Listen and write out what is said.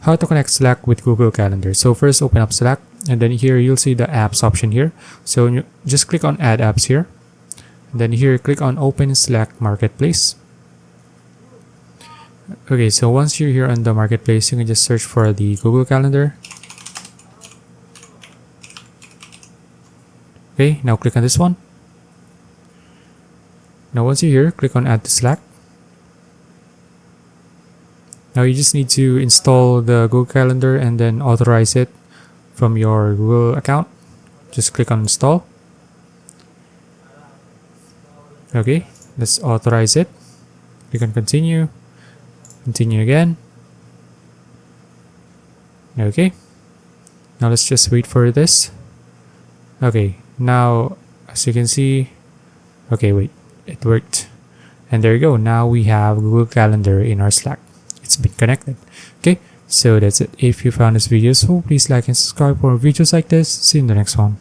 how to connect Slack with Google Calendar. So first open up Slack, and then here you'll see the apps option here. So just click on add apps here, and then here click on open Slack marketplace. Okay, so once you're here on the marketplace, you can just search for the Google Calendar. Okay, now click on this one. Now once you're here, click on add to Slack. Now you just need to install the Google Calendar and then authorize it from your Google account. Just click on install. Okay, let's authorize it. Click on continue. Continue again. Okay, now let's just wait for this. Okay, now as you can see, okay, wait, it worked, and there you go. Now we have Google Calendar in our Slack. It's been connected. Okay, so that's it. If you found this video useful, please like and subscribe for videos like this. See you in the next one.